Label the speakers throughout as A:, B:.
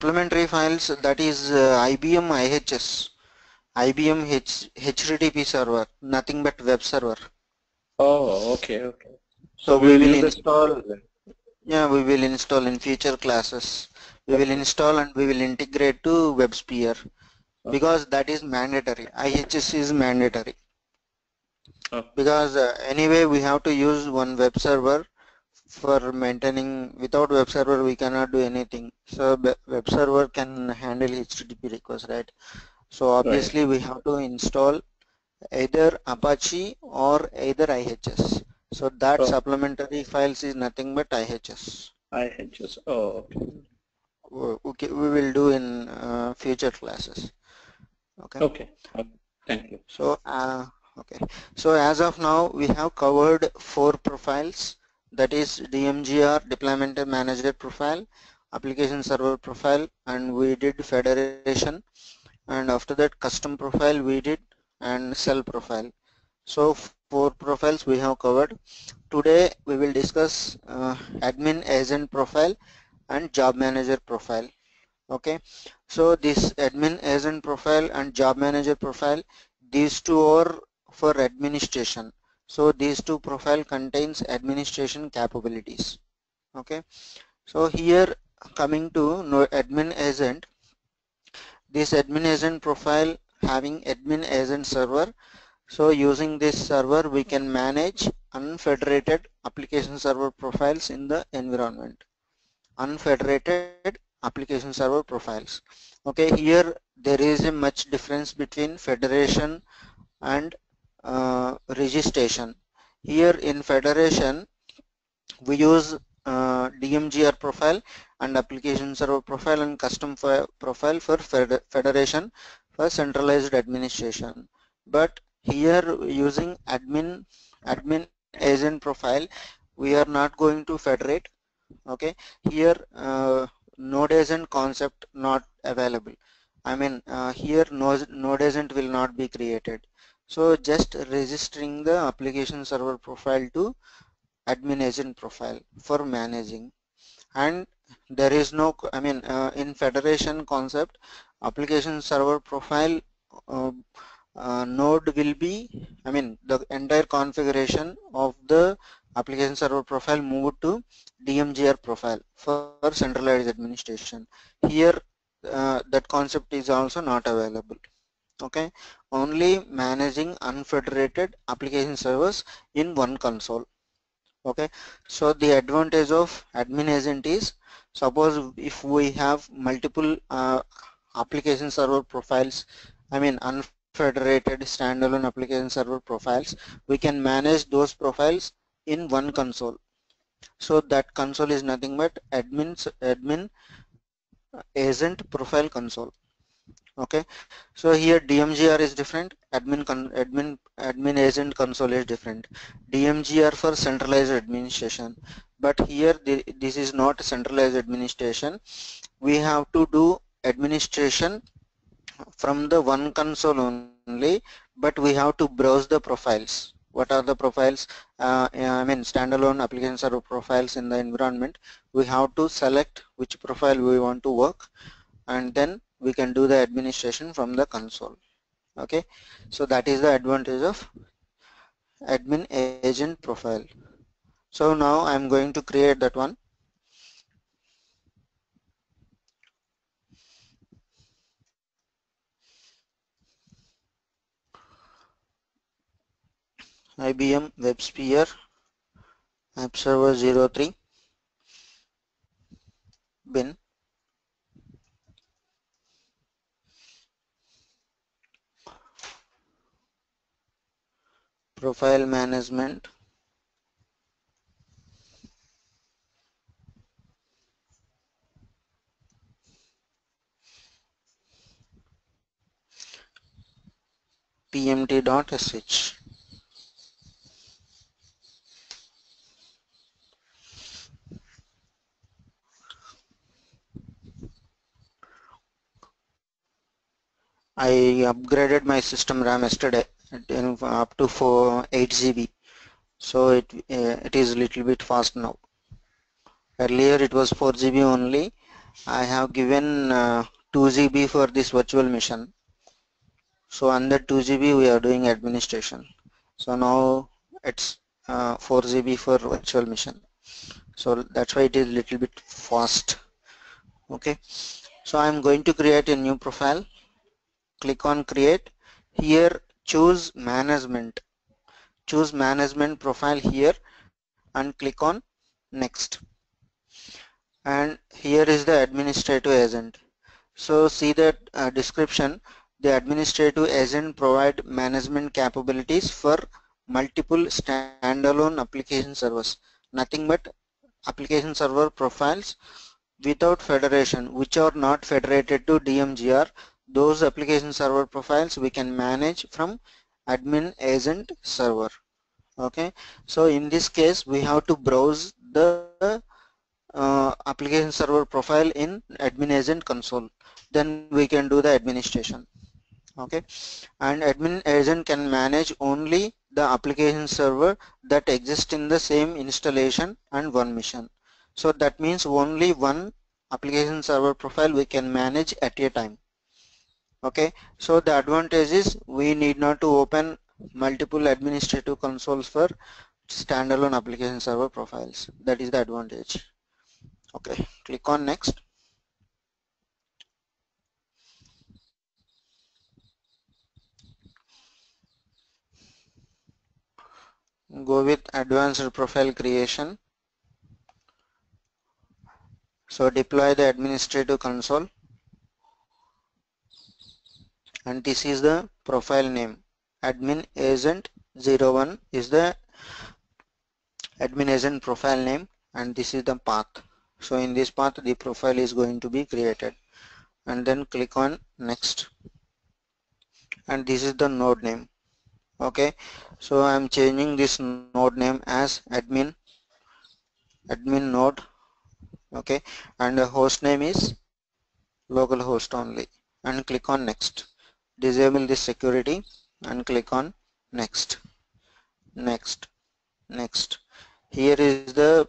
A: supplementary files, that is IBM IHS, IBM HTTP server, nothing but web server.
B: Oh, okay, okay. So
A: So
B: we'll
A: we will
B: use the
A: install,
B: then.
A: yeah, we will install in future classes. We will
B: Okay,
A: install and we will integrate to WebSphere
B: okay,
A: because that is mandatory. IHS is mandatory
B: okay,
A: because anyway we have to use one web server for maintaining. Without web server we cannot do anything. So web server can handle HTTP requests, right? So
B: right.
A: obviously we have to install either Apache or either IHS. So that
B: Oh,
A: supplementary files is nothing but IHS.
B: IHS. Oh, okay,
A: Okay, we will do in future classes. Okay.
B: okay, okay. Thank you.
A: So okay. So as of now we have covered 4 profiles, that is DMGR, Deployment Manager profile, Application Server profile, and we did Federation, and after that custom profile we did, and cell profile. So 4 profiles we have covered. Today we will discuss admin agent profile and job manager profile. Okay, so this admin agent profile and job manager profile, these two are for administration. So these two profile contains administration capabilities. Okay, so here coming to admin agent, this admin agent profile having admin agent server. So using this server we can manage unfederated application server profiles in the environment. Unfederated application server profiles. Okay, here there is a much difference between federation and registration. Here in federation we use Dmgr profile and application server profile and custom profile for federation for centralized administration. But here using admin agent profile, we are not going to federate. Okay, here node agent concept not available. I mean here node agent will not be created. So just registering the application server profile to admin agent profile for managing. And there is no, I mean in federation concept, application server profile uh, node will be, I mean the entire configuration of the application server profile moved to DMGR profile for centralized administration. Here that concept is also not available. Okay, only managing unfederated application servers in one console. Okay, so the advantage of admin agent is, suppose if we have multiple application server profiles, I mean unfederated standalone application server profiles, we can manage those profiles in one console. So that console is nothing but admin agent profile console. Okay, so here DMGR is different, admin agent console is different. DMGR for centralized administration, but here this is not centralized administration. We have to do administration from the one console only, but we have to browse the profiles. What are the profiles? I mean standalone application server profiles in the environment. We have to select which profile we want to work, and then we can do the administration from the console. Okay, so that is the advantage of admin agent profile. So now I'm going to create that one. IBM WebSphere App Server 03 bin profile management tmt.sh. I upgraded my system RAM yesterday up to 8 GB, so it is little bit fast now. Earlier it was 4 GB only, I have given 2 GB for this virtual machine. So under 2 GB we are doing administration. So now it's 4 GB for virtual machine. So that's why it is little bit fast. Okay. So I'm going to create a new profile. Click on create. Here choose management. Choose management profile here and click on next. And here is the administrative agent. So see that description. The administrative agent provide management capabilities for multiple standalone application servers. Nothing but application server profiles without federation, which are not federated to DMGR. Those application server profiles we can manage from admin agent server. Okay, so in this case we have to browse the application server profile in admin agent console. Then we can do the administration. Okay, and admin agent can manage only the application server that exist in the same installation and one mission. So that means only one application server profile we can manage at a time. Okay, so the advantage is we need not to open multiple administrative consoles for standalone application server profiles. That is the advantage. Okay, click on next. Go with advanced profile creation. So deploy the administrative console, and this is the profile name. Admin agent 01 is the admin agent profile name, and this is the path. So in this path the profile is going to be created, and then click on next, and this is the node name. Okay, so I'm changing this node name as admin node. Okay, and the host name is localhost only, and click on next. Disable this security and click on next, next, next. Here is the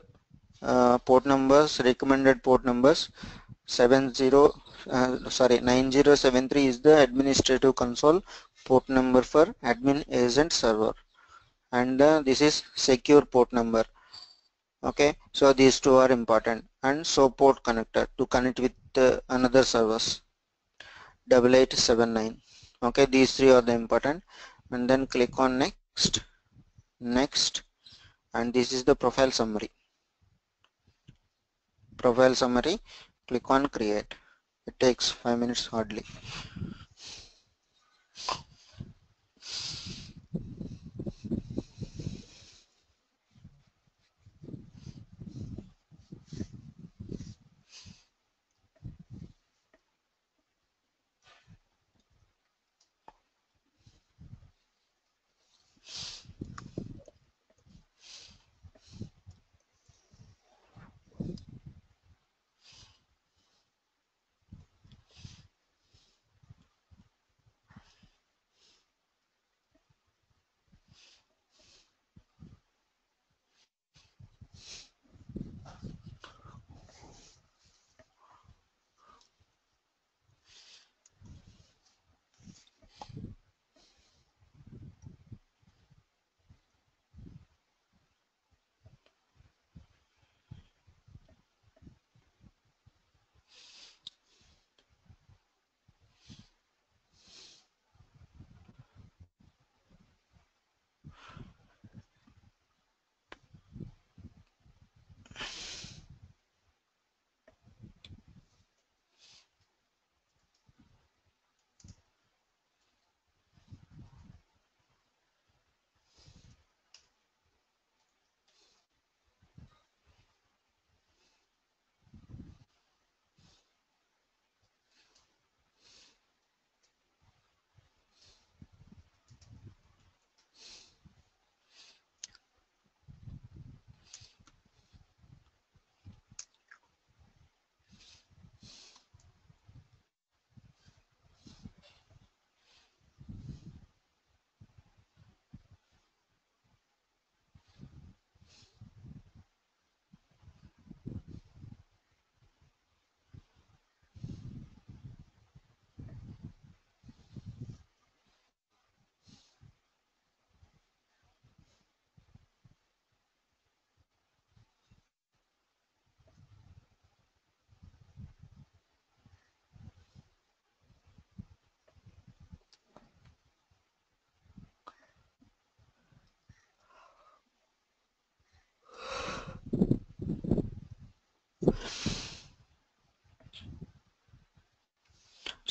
A: port numbers, recommended port numbers. 9073 is the administrative console port number for admin agent server, and this is secure port number. Okay, so these two are important, and so port connector to connect with another servers 8879. Okay, these three are the important, and then click on next, next, and this is the profile summary. Profile summary, click on create. It takes 5 minutes hardly.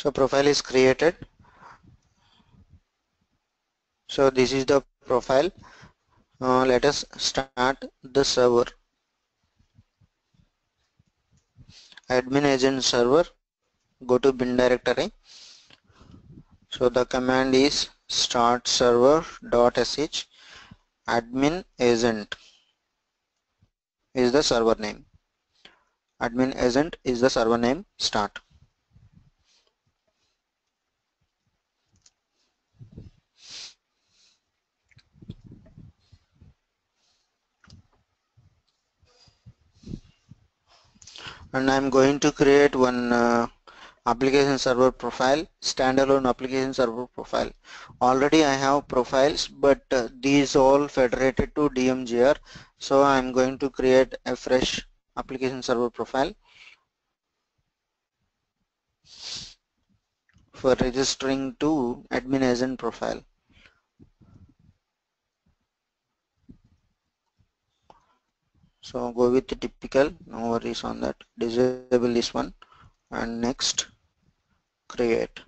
A: So profile is created. So this is the profile. Let us start the server. Admin agent server. Go to bin directory. So the command is start server.sh. Admin agent is the server name. Admin agent is the server name. Start. And I'm going to create one application server profile, standalone application server profile. Already I have profiles, but these all federated to Dmgr. So I'm going to create a fresh application server profile for registering to admin agent profile. So go with the typical, no worries on that. Disable this one and next create.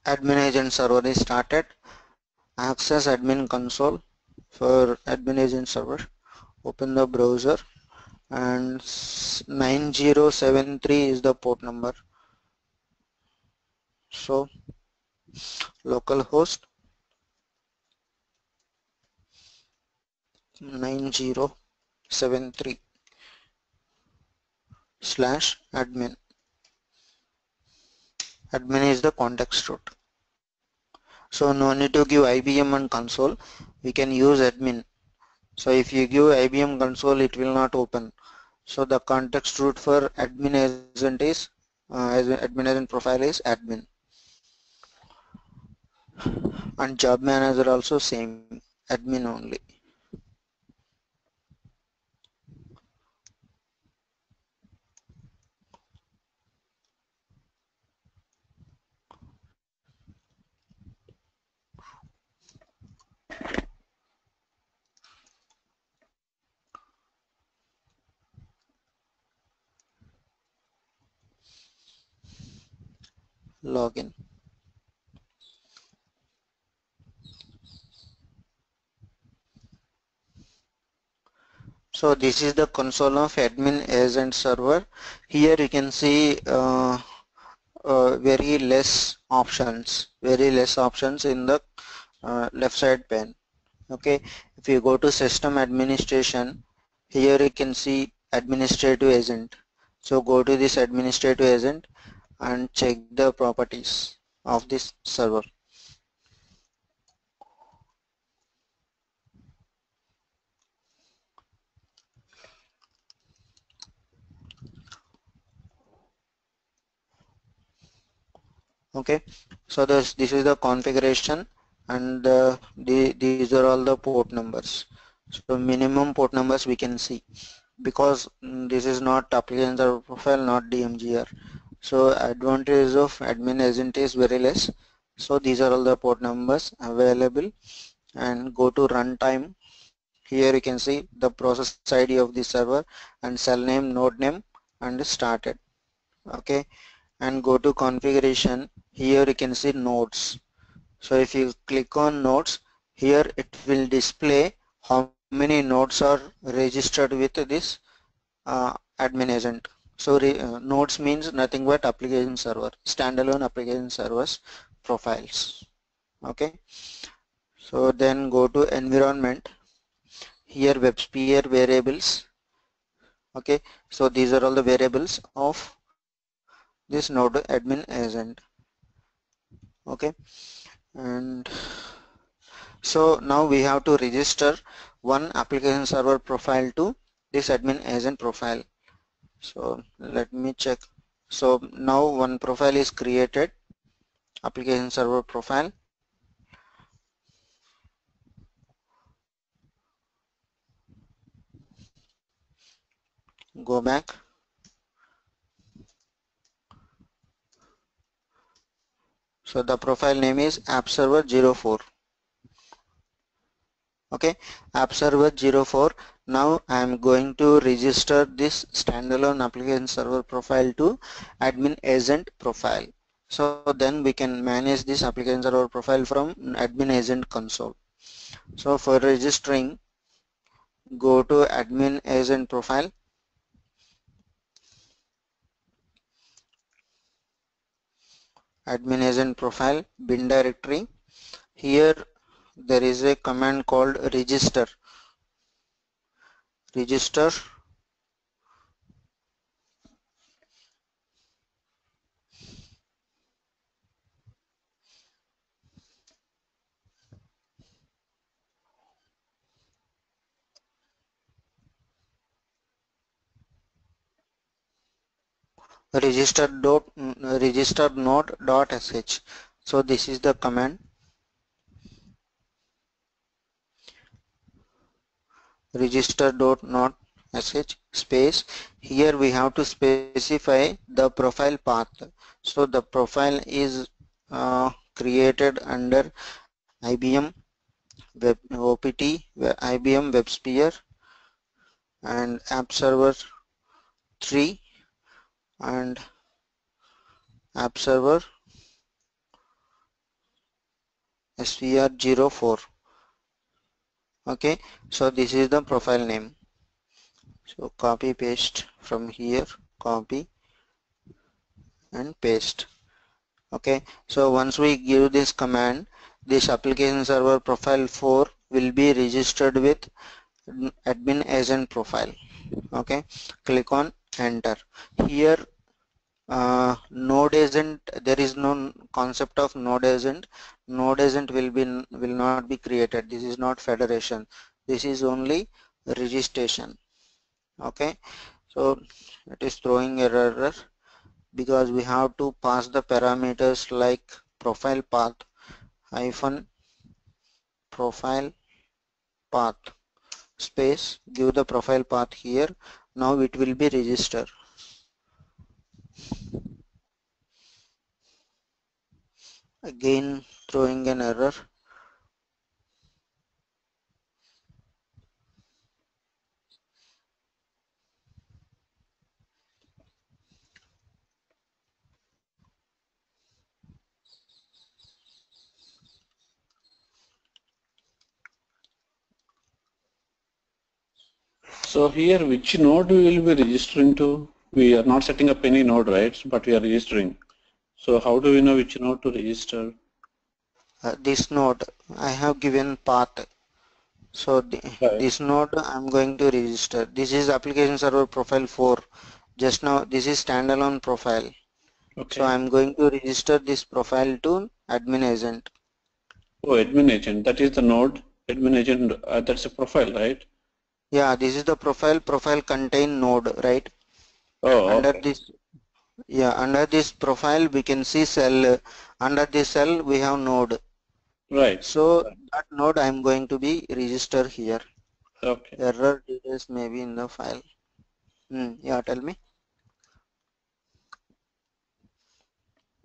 A: Admin agent server is started. Access admin console for admin agent server. Open the browser and 9073 is the port number. So localhost 9073 slash admin. Admin is the context root. So no need to give IBM and console. We can use admin. So if you give IBM console, it will not open. So the context root for admin agent is as admin agent profile is admin, and job manager also same, admin only. Login. So this is the console of admin agent server. Here you can see very less options in the left side pane. Okay, if you go to system administration, here you can see administrative agent. So go to this administrative agent and check the properties of this server. Okay, so this is the configuration, and these are all the port numbers. So minimum port numbers we can see, because this is not application server profile, not DMGR. So advantage of admin agent is very less. So these are all the port numbers available, and go to runtime. Here you can see the process ID of the server and cell name, node name, and started. Okay, and go to configuration. Here you can see nodes. So if you click on nodes, here it will display how many nodes are registered with this admin agent. So nodes means nothing but application server, standalone application servers profiles. Okay. So then go to environment. Here WebSphere variables. Okay. So these are all the variables of this node admin agent. Okay. And so now we have to register one application server profile to this admin agent profile. So let me check. So now one profile is created, application server profile. Go back. So the profile name is AppServer04. Okay, AppServer04. Now I am going to register this standalone application server profile to admin agent profile. So then we can manage this application server profile from admin agent console. So for registering, go to admin agent profile. Admin agent profile bin directory. Here there is a command called register register node.sh. So this is the command, register.node.sh space. Here we have to specify the profile path. So the profile is created under IBM OPT, IBM WebSphere and App Server 3 and App Server SVR04. Okay, so this is the profile name. So copy paste from here, copy and paste. Okay, so once we give this command, this application server profile 4 will be registered with admin agent profile. Okay, click on enter. Here node agent, there is no concept of node agent. Node agent will not be created. This is not federation. This is only registration. Okay, so it is throwing error because we have to pass the parameters like profile path hyphen profile path space, give the profile path here. Now it will be register. Again throwing an error.
B: So here, which node we will be registering to? We are not setting up any node, right? But we are registering. So how do we know which node to register?
A: This node I have given path. So
B: Right.
A: this node I'm going to register. This is application server profile 4. Just now this is standalone profile. So
B: Okay.
A: I'm going to register this profile to admin agent.
B: Oh, admin agent. That is the node. Admin agent. That's a profile, right?
A: Yeah, this is the profile contain node, right?
B: Oh,
A: Under
B: okay.
A: this, yeah, under this profile we can see cell. Under this cell we have node.
B: Right.
A: So
B: Right.
A: that node I'm going to be register here.
B: Okay.
A: Error details may be in the file. Yeah, tell me.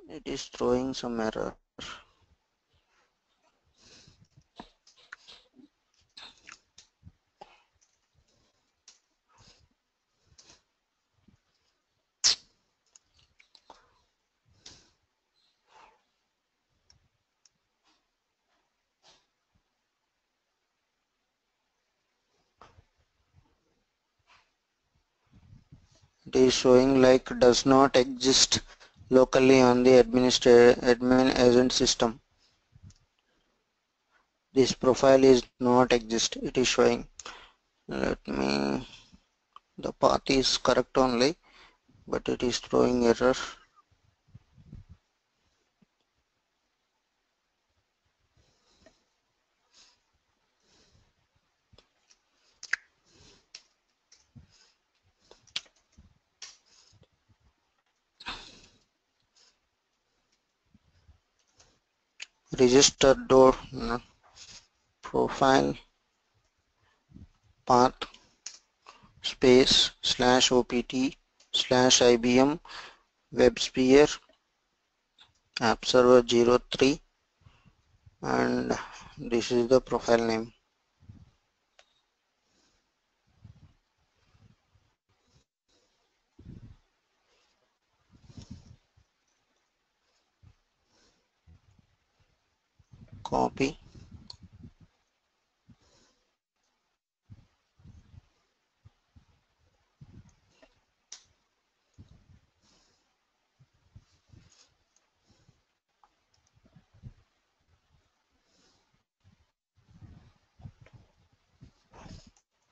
A: It is throwing some error. It is showing like does not exist locally on the admin agent system. This profile is not exist. It is showing. Let me. The path is correct only, but it is throwing error. Register door profile path space /opt/IBM WebSphere app server 03, and this is the profile name. Copy.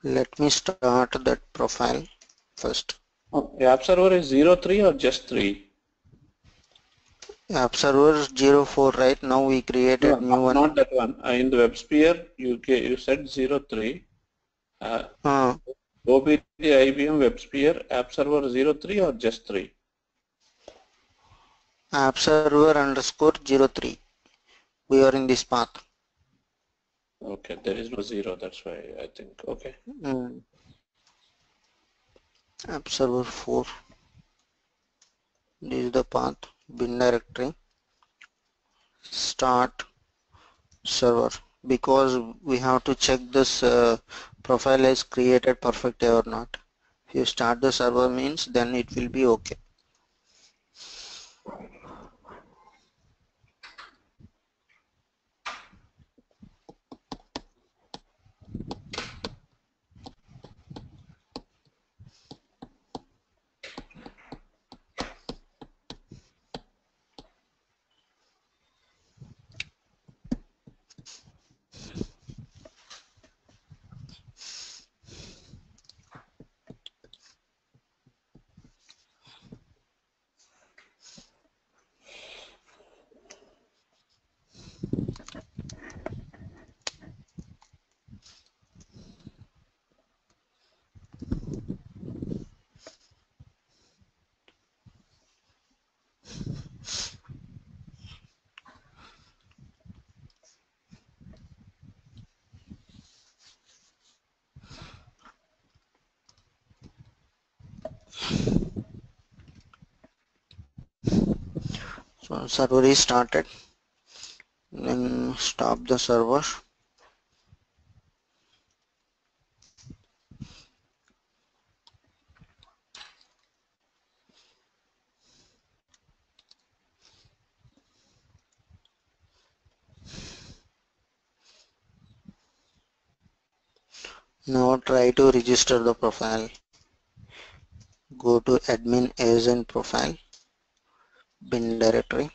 A: Let me start that profile first.
B: Okay, app server is 03 or just 3?
A: App server 04, right? Now we created
B: No,
A: new one.
B: not that one. In the WebSphere, you said 03. OPT IBM WebSphere app server 03 or just 3?
A: App server underscore 03. We are in this path.
B: Okay, there is no 0. That's why I think. Okay.
A: App server 4. This is the path. Bin directory. Start server, because we have to check this profile is created perfectly or not. If you start the server means then it will be okay. So server is started. Then stop the server. Now try to register the profile. Go to admin agent profile, bin directory.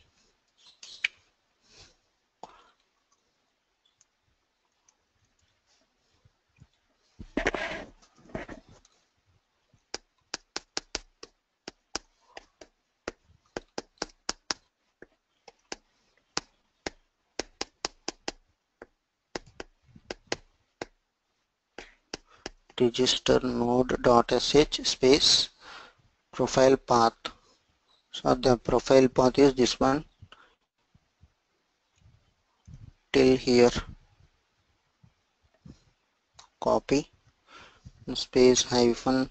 A: Register node.sh space profile path. So the profile path is this one till here. Copy space hyphen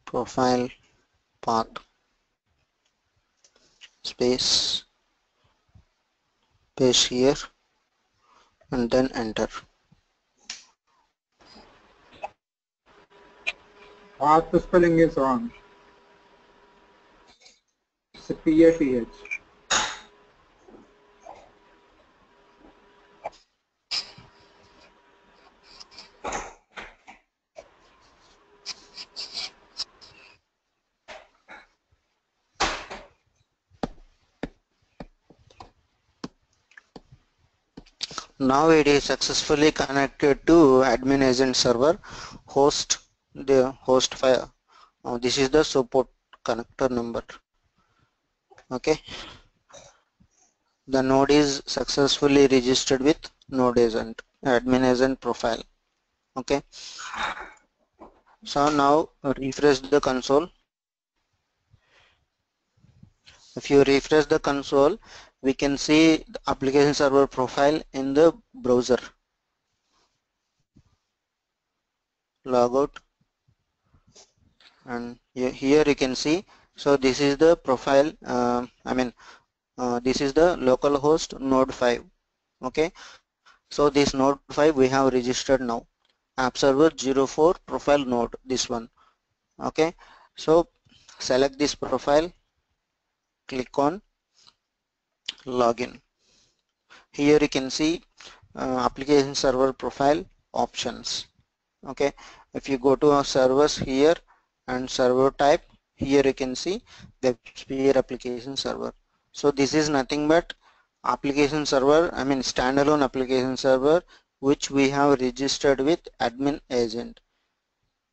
A: profile path space paste here and then enter.
C: The spelling is wrong. It's a PATH.
A: Now it is successfully connected to admin agent server host, the host file. This is the support connector number. Okay, the node is successfully registered with node agent, admin agent profile. Okay, so now refresh the console. If you refresh the console, we can see the application server profile in the browser. Log out, and here you can see. So this is the profile. This is the local host node 5. Okay, so this node 5 we have registered now. App server 04 profile node, this one. Okay, so select this profile, click on login. Here you can see application server profile options. Okay, if you go to our servers here and server type, here you can see WebSphere application server. So this is nothing but application server, standalone application server which we have registered with admin agent.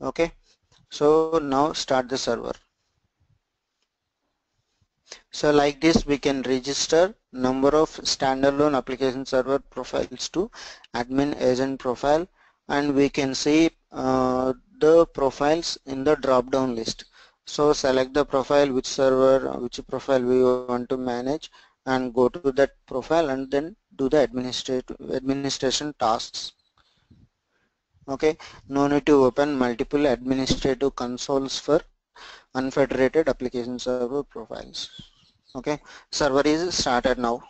A: Okay, so now start the server. So like this we can register number of standalone application server profiles to admin agent profile, and we can see the profiles in the drop down list. So select the profile, which server, which profile we want to manage, and go to that profile and then do the administration tasks. Okay, no need to open multiple administrative consoles for unfederated application server profiles. Okay, server is started now.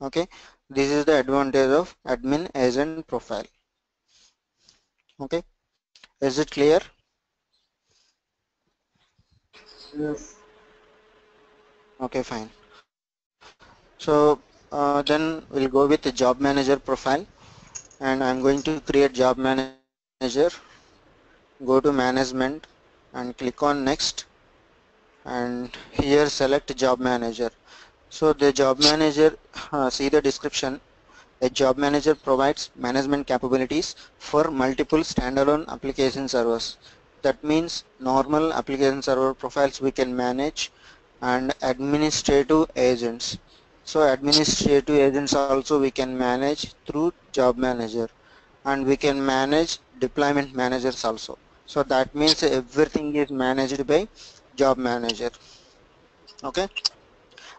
A: Okay, this is the advantage of admin agent profile. Okay, is it clear?
C: Yes.
A: Okay, fine. So then we'll go with the job manager profile, and I'm going to create job manager. Go to management and click on next, and here select job manager. So the job manager, see the description. A job manager provides management capabilities for multiple standalone application servers. That means normal application server profiles we can manage, and administrative agents. So administrative agents also we can manage through job manager, and we can manage deployment managers also. So that means everything is managed by job manager. Okay,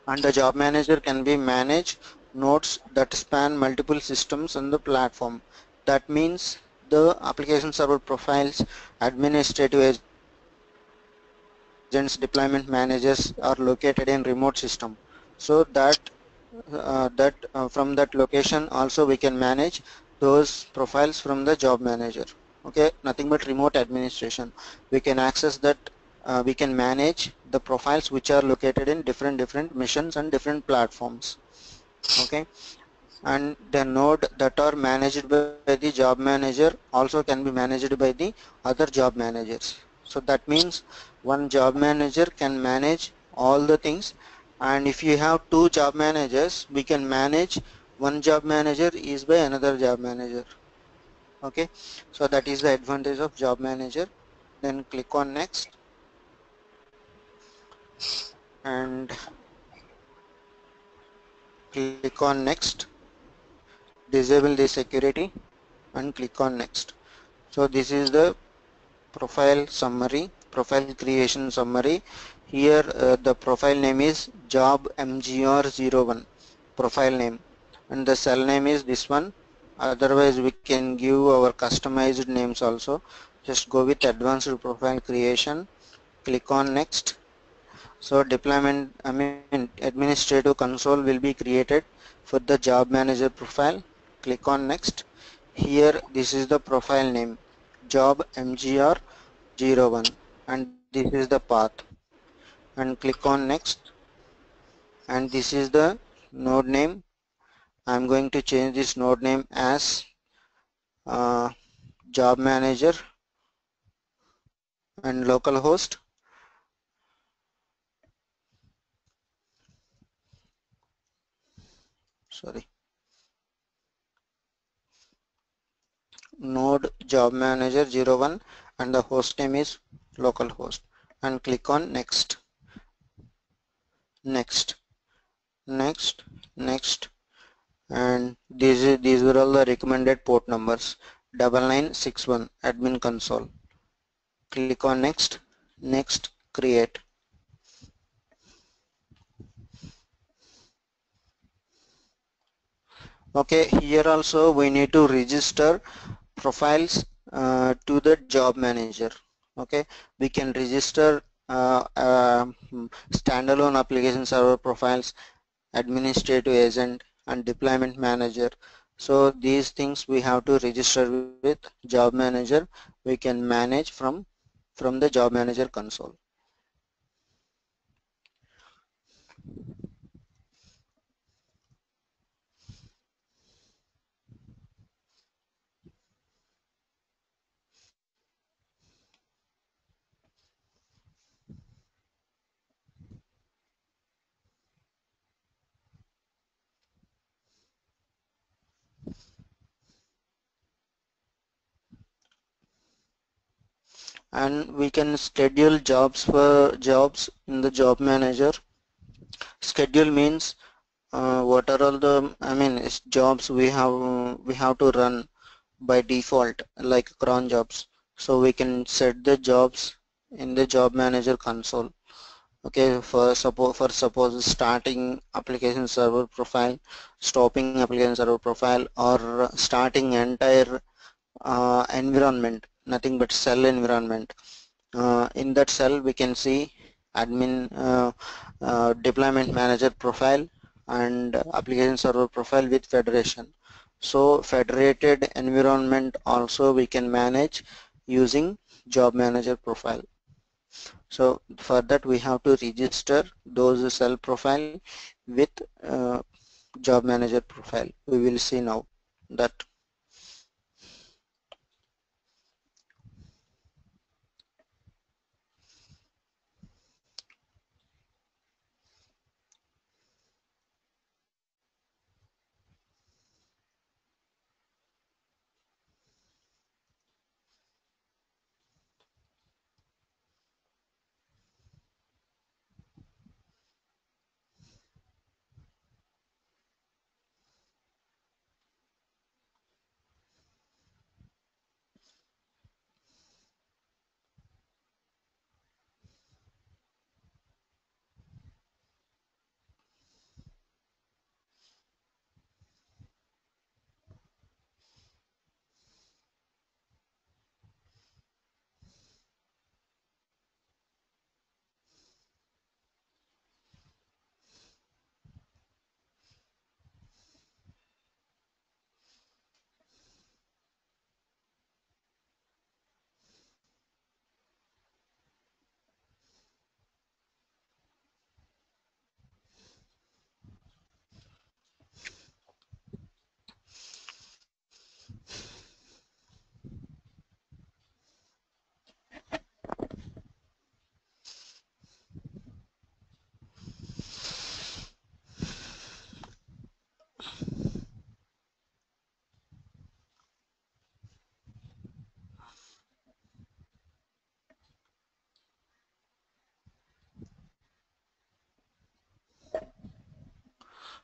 A: and the job manager can be manage nodes that span multiple systems on the platform. That means the application server profiles, administrative agents, deployment managers are located in remote system. So from that location also we can manage those profiles from the job manager. Okay, nothing but remote administration. We can access that, we can manage the profiles which are located in different missions and different platforms. Okay, and the node that are managed by the job manager also can be managed by the other job managers. So that means one job manager can manage all the things, and if you have two job managers, we can manage one job manager is by another job manager. Okay, so that is the advantage of job manager. Then click on next, and click on next, disable the security, and click on next. So this is the profile summary, profile creation summary. Here the profile name is job mgr01 profile name, and the cell name is this one. Otherwise we can give our customized names also. Just go with advanced profile creation, click on next. So deployment, administrative console will be created for the job manager profile. Click on next. Here this is the profile name, job mgr01, and this is the path, and click on next, and this is the node name. I'm going to change this node name as uh, job manager and localhost. Sorry. node job manager 01 and the host name is localhost, and click on next, next, next, next, and these were all the recommended port numbers. 9961 admin console. Click on next, next, create. Okay, here also we need to register profiles to the job manager. Okay, we can register standalone application server profiles, administrative agent, and deployment manager. So these things we have to register with job manager. We can manage from the job manager console. And we can schedule jobs in the job manager. Schedule means what are all the jobs we have to run by default, like cron jobs. So we can set the jobs in the job manager console. Okay, for suppose starting application server profile, stopping application server profile, or starting entire environment, nothing but cell environment. In that cell we can see admin, deployment manager profile, and application server profile with federation. So federated environment also we can manage using job manager profile. So for that we have to register those cell profile with uh, job manager profile. We will see now that.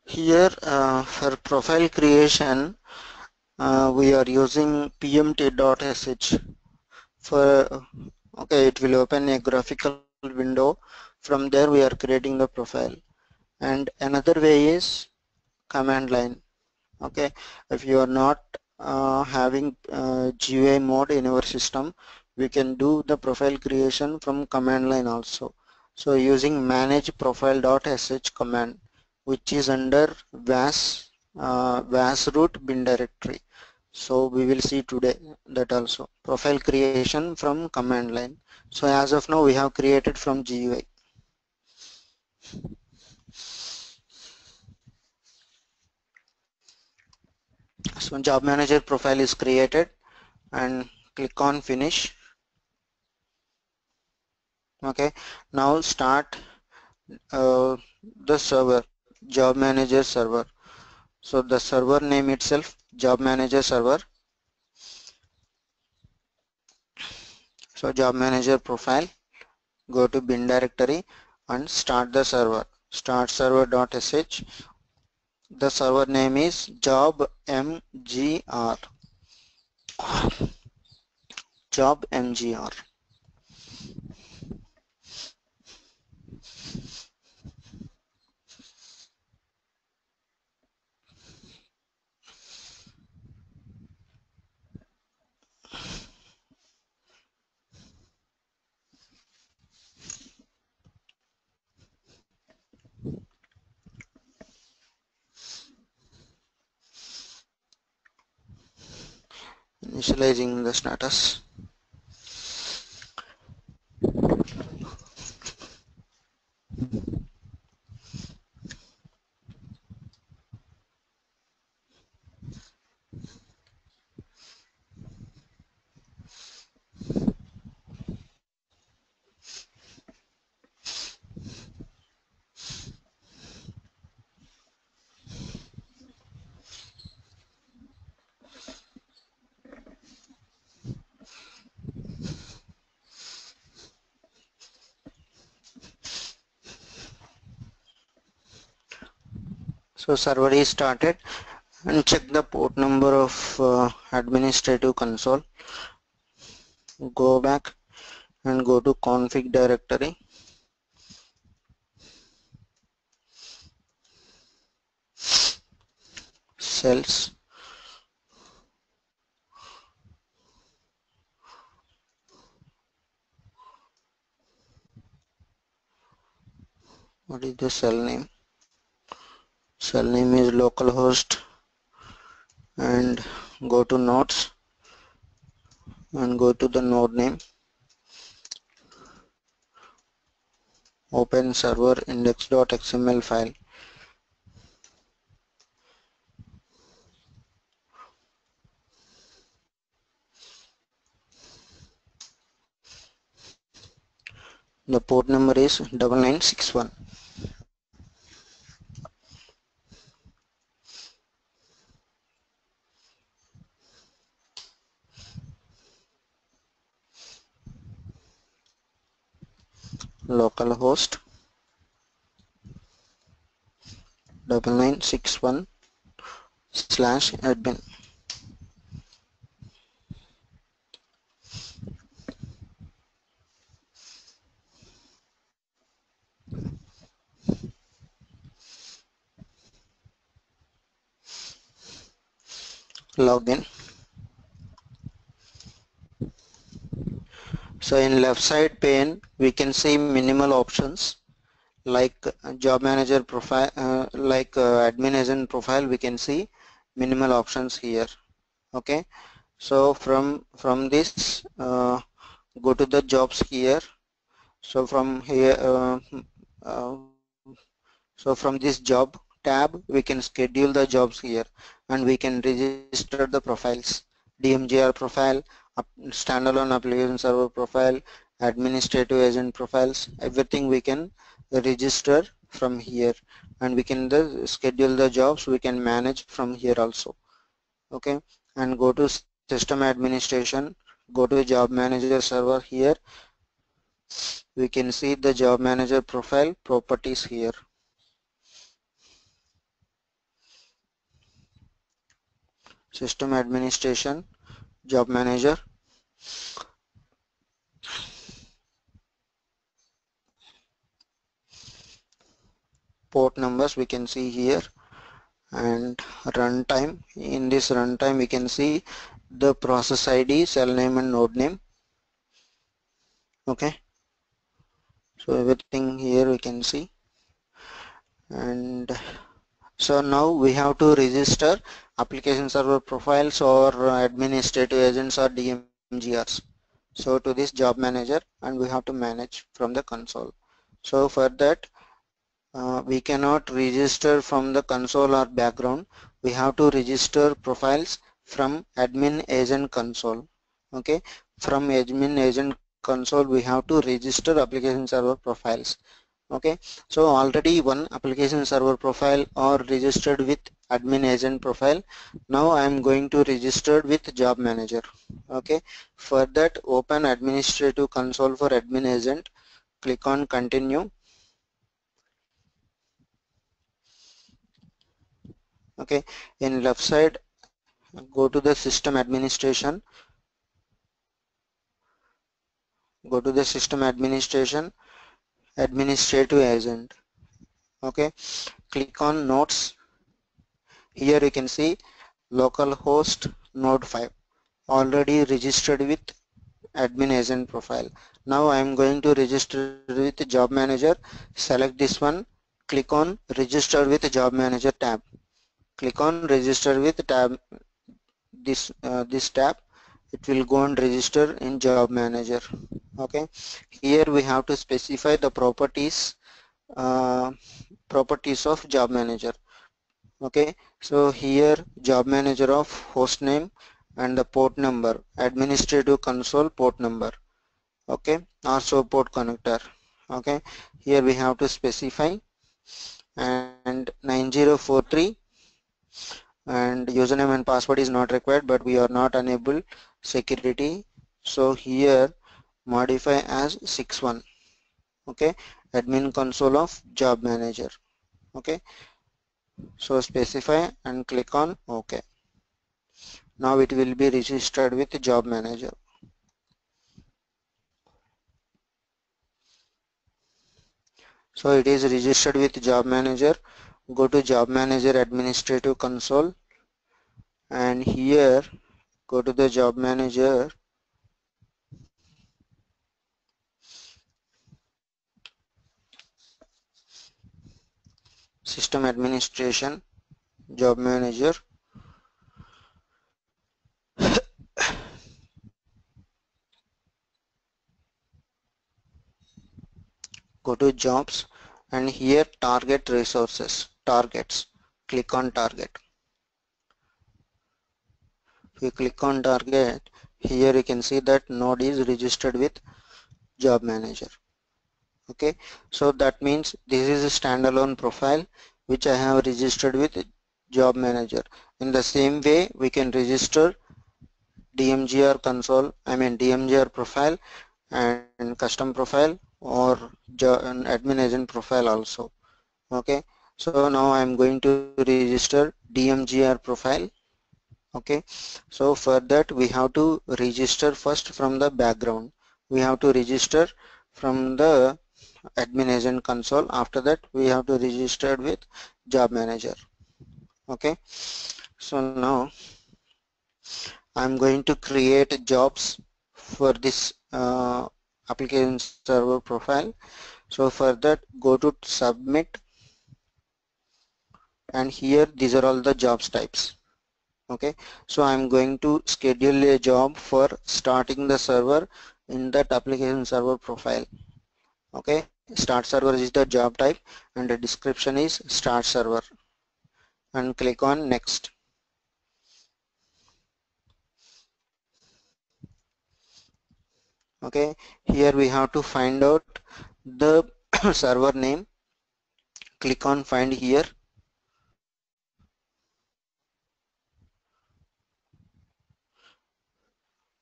A: Here for profile creation we are using pmt.sh. For okay, it will open a graphical window. From there we are creating the profile. And another way is command line. Okay, if you are not having GUI mode in our system, we can do the profile creation from command line also. So using manage profile.sh command, which is under was root bin directory. So we will see today that also profile creation from command line. So as of now we have created from GUI. So job manager profile is created, and click on finish. Okay, now start the server, job manager server. So the server name itself, job manager server. So job manager profile, go to bin directory and start the server. Start server.sh. The server name is Dmgr. Dmgr. Initializing the status. So server is started, and check the port number of administrative console. Go back and go to config directory. Cells. What is the cell name? Cell name is localhost, and go to nodes and go to the node name. Open server index.xml file. The port number is 9961. Localhost 9961/admin. Login. So in left side pane we can see minimal options like job manager profile, admin agent profile. We can see minimal options here. Okay, so from this go to the jobs here. So from here uh, so from this job tab we can schedule the jobs here, and we can register the profiles. DMGR profile, standalone application server profile, administrative agent profiles, everything we can register from here, and we can schedule the jobs. We can manage from here also. Okay, and go to system administration, go to job manager server here. We can see the job manager profile properties here. System administration, job manager, port numbers we can see here, and runtime. In this runtime we can see the process ID, cell name and node name. Okay, so everything here we can see. And so now we have to register application server profiles or administrative agents or DMGRs. So to this job manager, and we have to manage from the console. So for that we cannot register from the console or background. We have to register profiles from admin agent console. Okay, from admin agent console we have to register application server profiles. Okay, so already one application server profile or registered with admin agent profile. Now I am going to register with job manager. Okay, for that open administrative console for admin agent, click on continue. Okay, in left side go to the system administration, go to the system administration, administrative agent. Okay, click on nodes. Here you can see localhost node 5 already registered with admin agent profile. Now I am going to register with job manager. Select this one, click on register with job manager tab. Click on register with tab, this tab. It will go and register in job manager. Okay, here we have to specify the uh, properties of job manager. Okay, so here job manager of host name and the port number, administrative console port number. Okay, also port connector. Okay, here we have to specify, and 9043, and username and password is not required, but we are not enable security, so here modify as 61. Okay, admin console of job manager. Okay, so specify and click on OK. Now it will be registered with job manager. So it is registered with job manager. Go to job manager administrative console, and here go to the job manager, system administration, job manager. Go to jobs, and here target resources, targets. Click on target. If you click on target, here you can see that node is registered with job manager. Okay, so that means this is a standalone profile which I have registered with job manager. In the same way, we can register Dmgr console, Dmgr profile and custom profile, or an admin agent profile also. Okay, so now I am going to register Dmgr profile. Okay, so for that we have to register first from the background. We have to register from the admin agent console. After that we have to register with job manager. Okay, so now I'm going to create jobs for this application server profile. So for that, go to submit, and here these are all the jobs types. Okay, so I'm going to schedule a job for starting the server in that application server profile. Okay, start server is the job type and the description is start server, and click on next. Okay, here we have to find out the server name. Click on find here.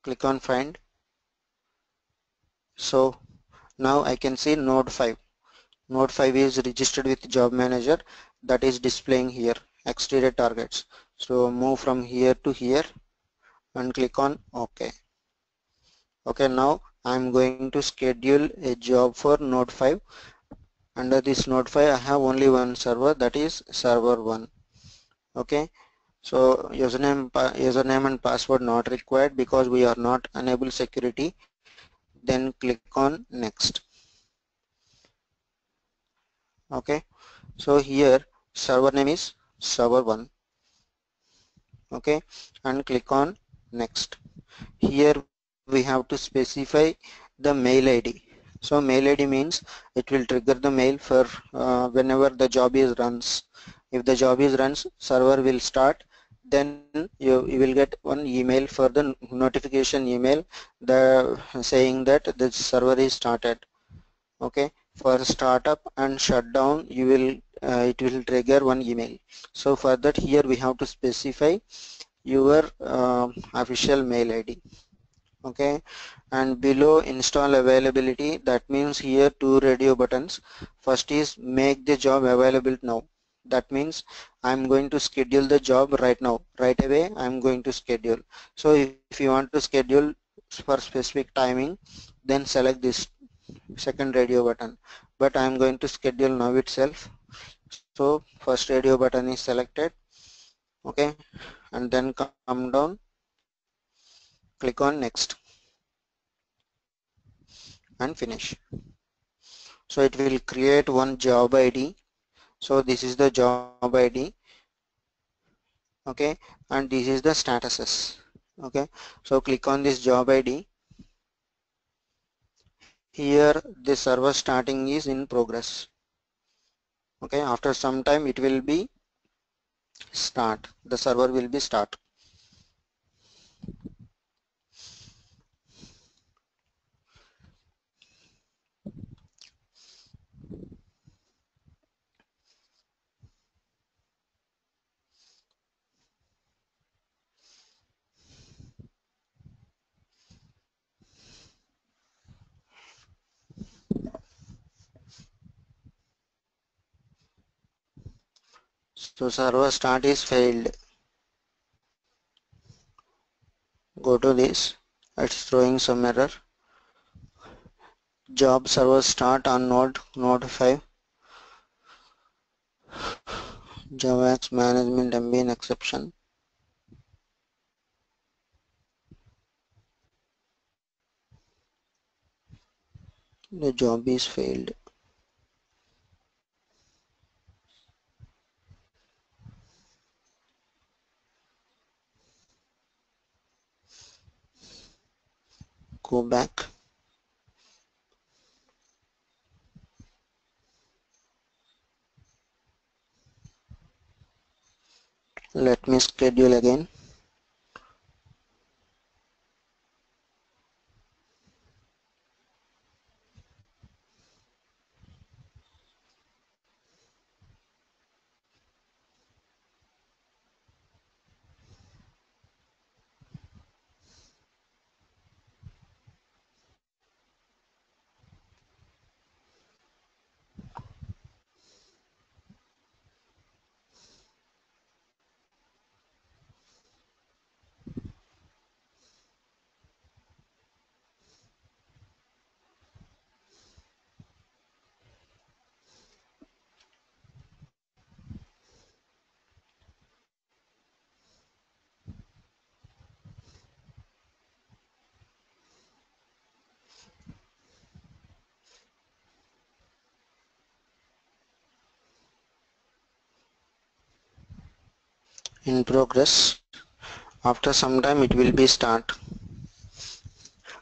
A: Click on find. So now I can see node 5. Node 5 is registered with job manager, that is displaying here exterior targets. So move from here to here and click on OK. Okay, now I'm going to schedule a job for node 5. Under this node 5 I have only one server, that is server 1. Okay, so username and password not required because we are not enable security. Then click on next. Okay, so here server name is server 1. Okay, and click on next. Here we have to specify the mail ID. So mail ID means it will trigger the mail for whenever the job is runs. If the job is runs, server will start, then you will get one email for the notification email saying that the server is started. Okay, for startup and shutdown you will it will trigger one email. So for that, here we have to specify your official mail ID. Okay, and below install availability, that means here two radio buttons. First is make the job available now. That means I'm going to schedule the job right now, right away. I'm going to schedule. So if you want to schedule for specific timing, then select this second radio button. But I'm going to schedule now itself. So first radio button is selected. Okay, and then come down, click on next and finish. So it will create one job ID. So this is the job ID. Okay, and this is the statuses. Okay, so click on this job ID. Here the server starting is in progress. Okay, after some time it will be start. The server will be start. So server start is failed. Go to this. It's throwing some error. Job server start on node 5. JavaX management ambient exception. The job is failed. Go back. Let me schedule again. In progress. After some time it will be start.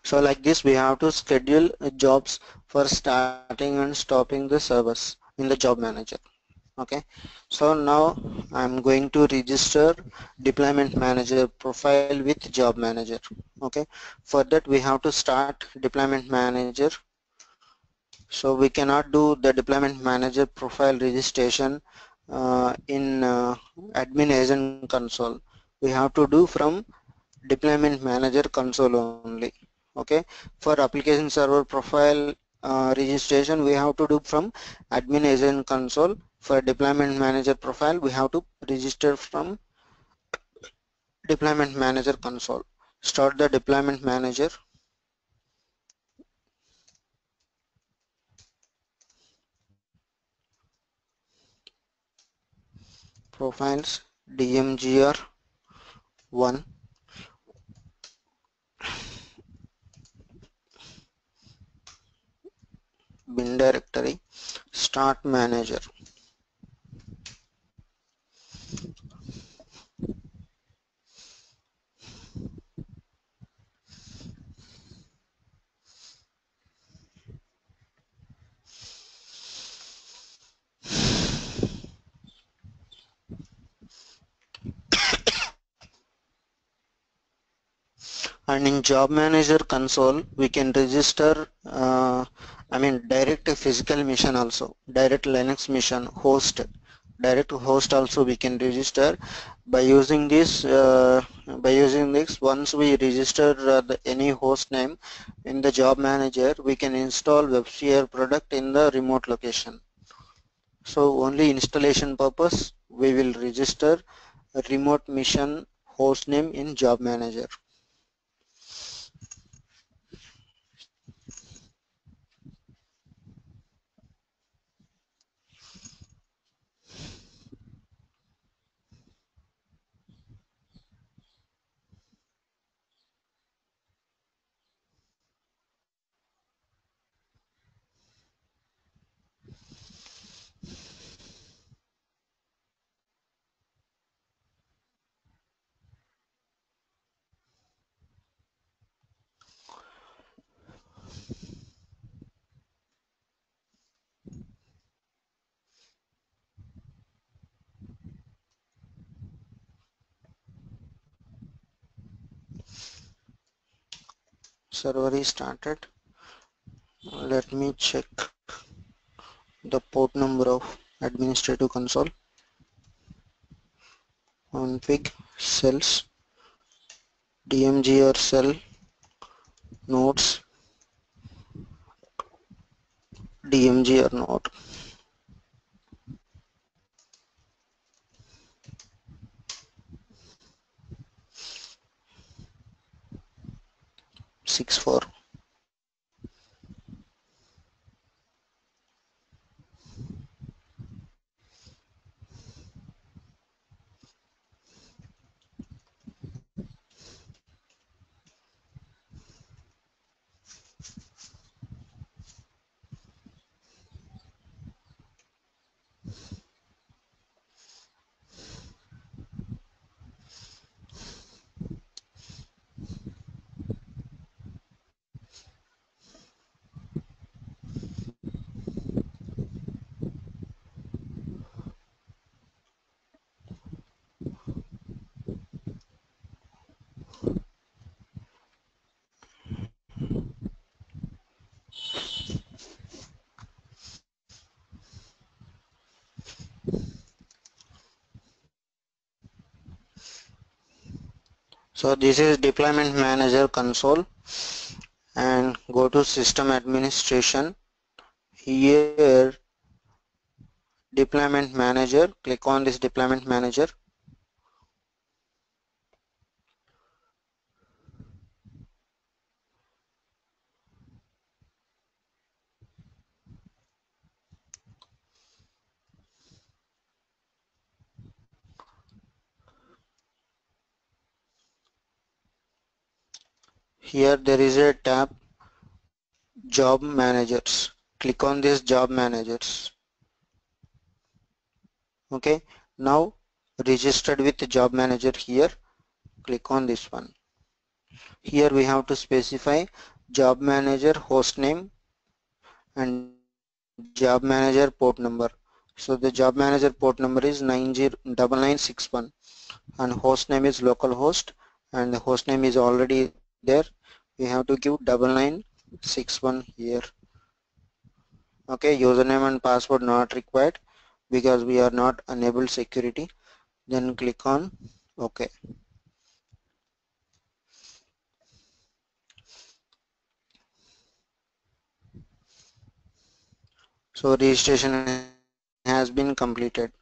A: So like this we have to schedule jobs for starting and stopping the servers in the job manager. Okay, so now I'm going to register deployment manager profile with job manager. Okay, for that we have to start deployment manager. So we cannot do the deployment manager profile registration in admin agent console. We have to do from deployment manager console only. Okay, for application server profile registration we have to do from admin agent console. For deployment manager profile we have to register from deployment manager console. Start the deployment manager. Profiles Dmgr 1 bin directory start manager. And in job manager console we can register I mean direct physical machine also, direct Linux machine host, direct host also we can register by using this. Once we register any host name in the job manager, we can install WebSphere product in the remote location. So only installation purpose we will register a remote mission host name in job manager. Server is started. Let me check the port number of administrative console. Config cells, Dmgr cell nodes, Dmgr node. Six four. So this is deployment manager console, and go to system administration. Here deployment manager, click on this deployment manager. Here there is a tab job managers. Click on this job managers. Okay, now registered with job manager. Here click on this one. Here we have to specify job manager host name and job manager port number. So the job manager port number is 9961 and host name is localhost, and the host name is already there. We have to give 9961 here. Okay, username and password not required because we are not enabled security. Then click on OK. So registration has been completed.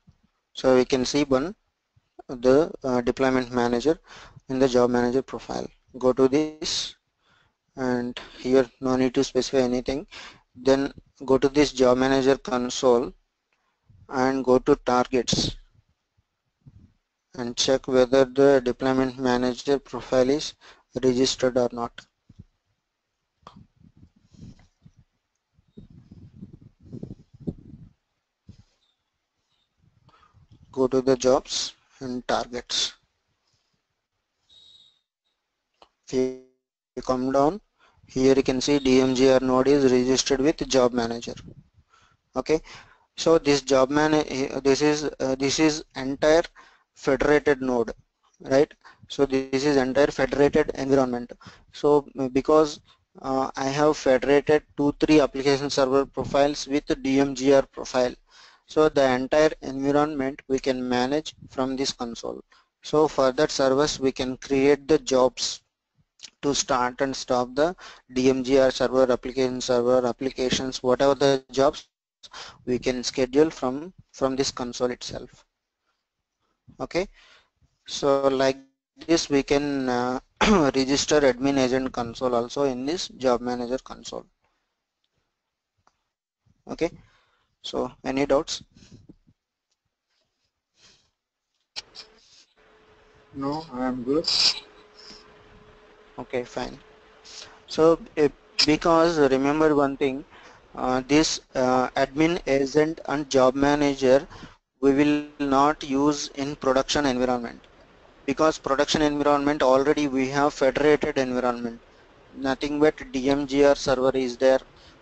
A: So we can see one the deployment manager in the job manager profile. Go to this, and here no need to specify anything. Then go to this job manager console and go to targets and check whether the deployment manager profile is registered or not. Go to the jobs and targets. If you come down, here you can see DMGR node is registered with job manager. Okay, so this job this is entire federated node, right? So this is entire federated environment. So because I have federated 2-3 application server profiles with Dmgr profile. So the entire environment we can manage from this console. So for that service we can create the jobs to start and stop the Dmgr server, applications, whatever the jobs we can schedule from this console itself. Okay, so like this we can register admin agent console also in this job manager console. Okay, so any doubts?
C: No, I am good.
A: Okay, fine. So because remember one thing, this admin agent and job manager we will not use in production environment, because production environment already we have federated environment, nothing but DMGR server is there,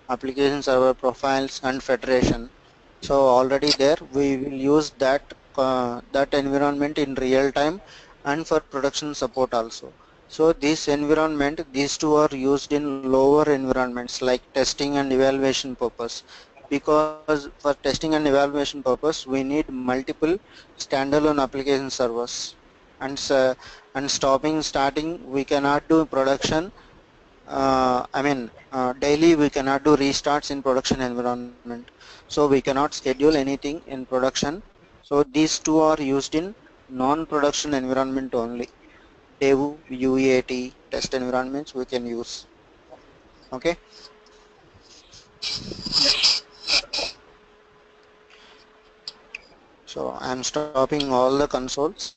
A: application server profiles and federation. So already there we will use that environment in real time and for production support also. So this environment, these two are used in lower environments like testing and evaluation purpose, because for testing and evaluation purpose we need multiple standalone application servers, and and starting we cannot do production. Daily we cannot do restarts in production environment, so we cannot schedule anything in production. So these two are used in non-production environment only. Dev, UAT, test environments we can use. Okay, so I'm stopping all the consoles.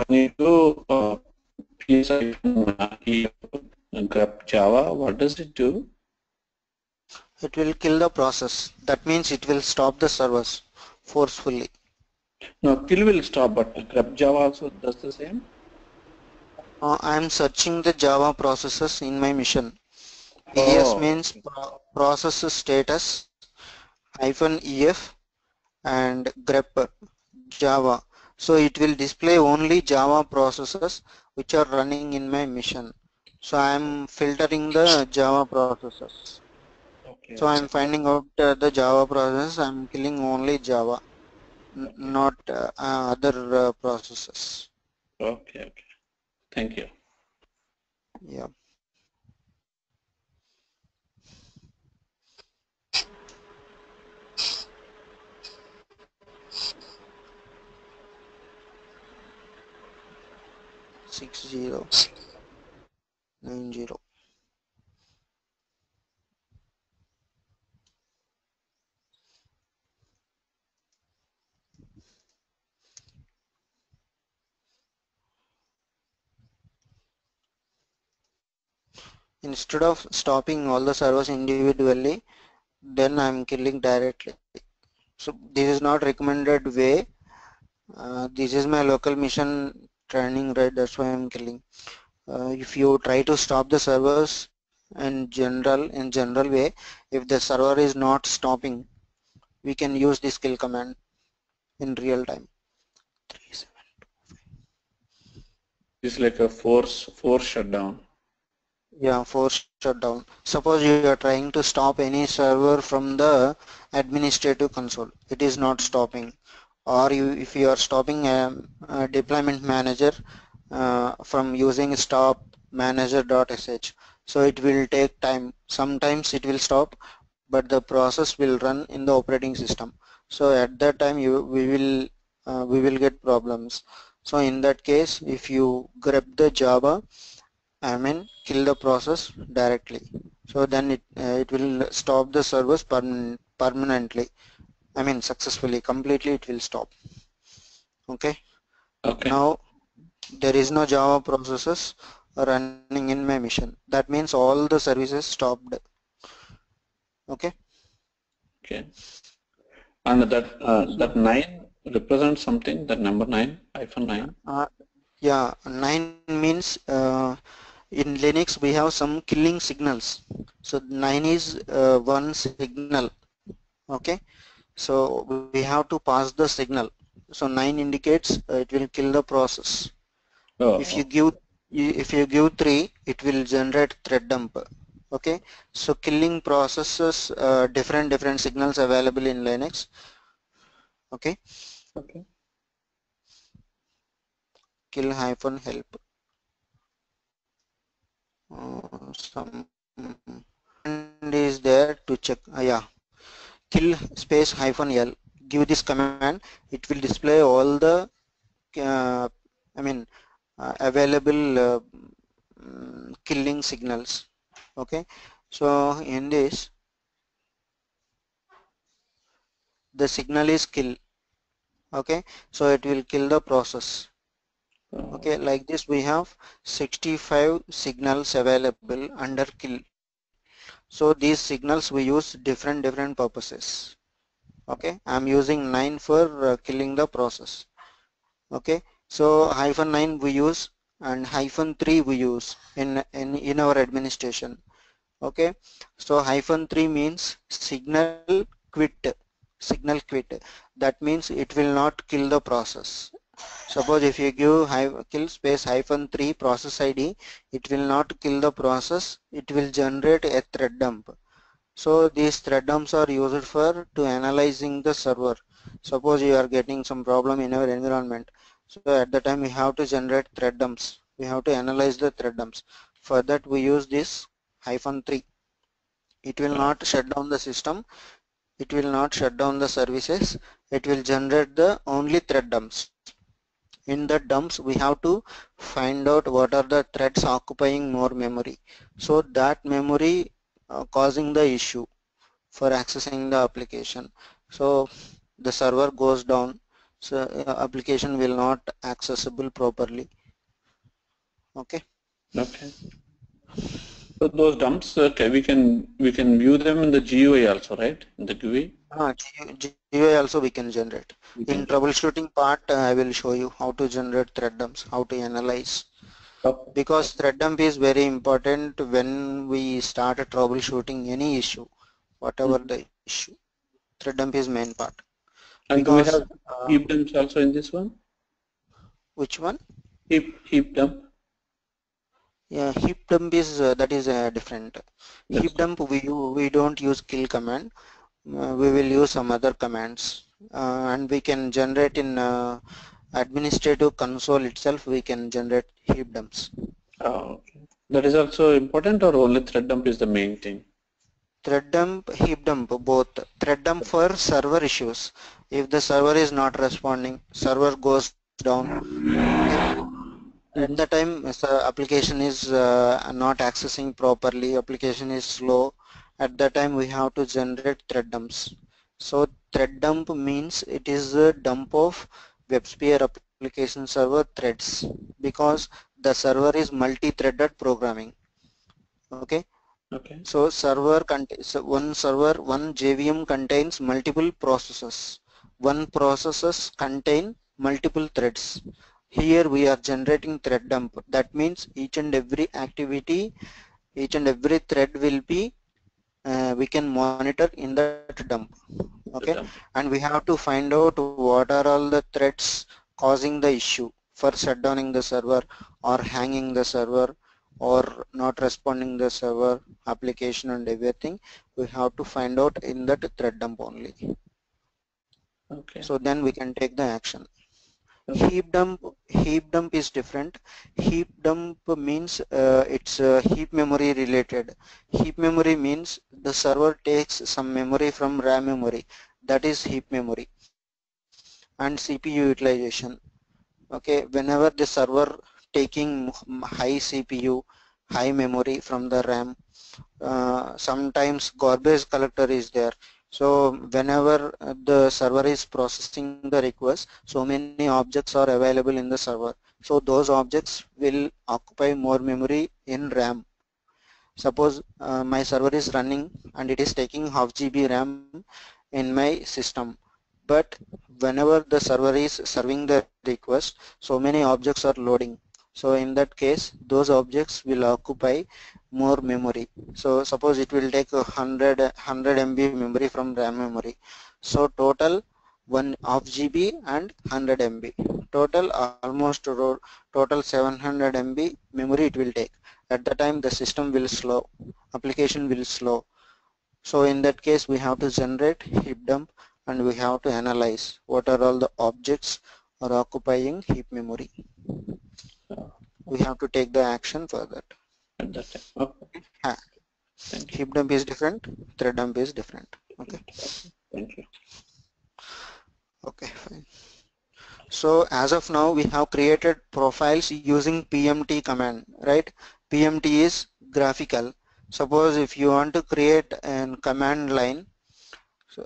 B: When you do grep Java, what does it do?
A: It will kill the process. That means it will stop the servers forcefully.
B: No, kill will stop, but grep Java also does the same.
A: I am searching the Java processes in my mission. PS
B: Oh,
A: means process status -ef and grep Java. So it will display only Java processes which are running in my mission. So I am filtering the Java processes. So
B: okay,
A: I am finding out the Java process. I am killing only Java,
B: okay,
A: not other processes.
B: okay, okay. Thank you.
A: Yeah. 6090. Instead of stopping all the servers individually, then I'm killing directly. So this is not recommended way. This is my local mission training, right? That's why I'm killing. If you try to stop the servers in general way, if the server is not stopping, we can use this kill command in real time.
B: It's like a force shutdown.
A: Yeah, force shutdown. Suppose you are trying to stop any server from the administrative console, it is not stopping. Or if you are stopping a deployment manager from using stop manager.sh, so it will take time. Sometimes it will stop, but the process will run in the operating system. So at that time we will get problems. So in that case, if you grab the Java, kill the process directly. So then it will stop the servers permanently. I mean successfully, completely it will stop. Okay.
B: Okay.
A: Now there is no Java processes running in my machine. That means all the services stopped. Okay.
B: Okay. And that 9 represents something, that number 9, hyphen 9.
A: Yeah, 9 means in Linux we have some killing signals. So 9 is one signal. Okay. So we have to pass the signal. So 9 indicates it will kill the process. If you
B: Oh,
A: give if you give 3, it will generate thread dump. Okay. So killing processes different signals available in Linux. Okay.
B: okay.
A: Kill hyphen help. Some command is there to check. Yeah. Kill space hyphen L. Give this command. It will display all the uh, I mean available killing signals. Okay. So in this, the signal is kill. Okay. So it will kill the process.
B: Oh,
A: Okay. Like this, we have 65 signals available under kill. So these signals we use different purposes. Okay. I'm using 9 for killing the process. Okay. So hyphen 9 we use and hyphen 3 we use in our administration. Okay. So hyphen 3 means signal quit. That means it will not kill the process. Suppose if you give kill space hyphen 3 process ID, it will not kill the process, it will generate a thread dump. So these thread dumps are used for to analyzing the server. Suppose you are getting some problem in our environment. So at the time we have to generate thread dumps. We have to analyze the thread dumps. For that we use this hyphen 3. It will
B: oh,
A: not shut down the system. It will not shut down the services. It will generate the only thread dumps. In the dumps we have to find out what are the threads occupying more memory. So that memory causing the issue for accessing the application. So the server goes down, so application will not accessible properly. Okay.
B: okay. So those dumps, okay, we can view them in the GUI also, right? In the GUI,
A: GUI also we can generate.
B: we
A: In
B: can do.
A: troubleshooting part, I will show you how to generate thread dumps, how to analyze.
B: Okay.
A: Because
B: Okay.
A: thread dump is very important when we start troubleshooting any issue, whatever
B: Mhm.
A: the issue. Thread dump is main part.
B: And do we
A: Because
B: have heap dumps also in this one?
A: which one?
B: Heap dump.
A: Yeah, heap dump is that is different.
B: That's
A: Heap dump we don't use kill command. We will use some other commands, and we can generate in administrative console itself. We can generate heap dumps.
B: Okay. That is also important, or only thread dump is the main thing?
A: Thread dump, heap dump, both. Thread dump for server issues. If the server is not responding, server goes down. Okay. At the
B: Mm-hmm.
A: time, the application is not accessing properly. Application is slow. At that time, we have to generate thread dumps. So thread dump means it is a dump of WebSphere application server threads because the server is multi-threaded programming. Okay.
B: Okay.
A: So one JVM contains multiple processes. One processes contain multiple threads. Here we are generating thread dump. That means each and every activity, each and every thread will be we can monitor in that dump. Okay,
B: The dump.
A: and we have to find out what are all the threads causing the issue for shutdowning the server or hanging the server or not responding the server application and everything. We have to find out in that thread dump only.
B: Okay.
A: So then we can take the action.
B: Okay.
A: Heap dump is different. Heap dump means it's heap memory related. Heap memory means the server takes some memory from RAM memory. That is heap memory. And CPU utilization. Okay, whenever the server taking high CPU, high memory from the RAM, sometimes garbage collector is there. So whenever the server is processing the request, so many objects are available in the server. So those objects will occupy more memory in RAM. Suppose my server is running and it is taking half GB RAM in my system. But whenever the server is serving the request, so many objects are loading. So in that case, those objects will occupy more memory. So suppose it will take 100 MB memory from RAM memory. So total 1 half GB and 100 MB. Total almost total 700 MB memory it will take. At the time the system will slow, application will slow. So in that case we have to generate heap dump and we have to analyze what are all the objects are occupying heap memory. We have to take the action for that.
B: At that time. Okay. Thank you.
A: Heap dump is different, thread dump is different. Okay.
B: Thank you.
A: Okay, fine. So as of now we have created profiles using PMT command, right? PMT is graphical. Suppose if you want to create a command line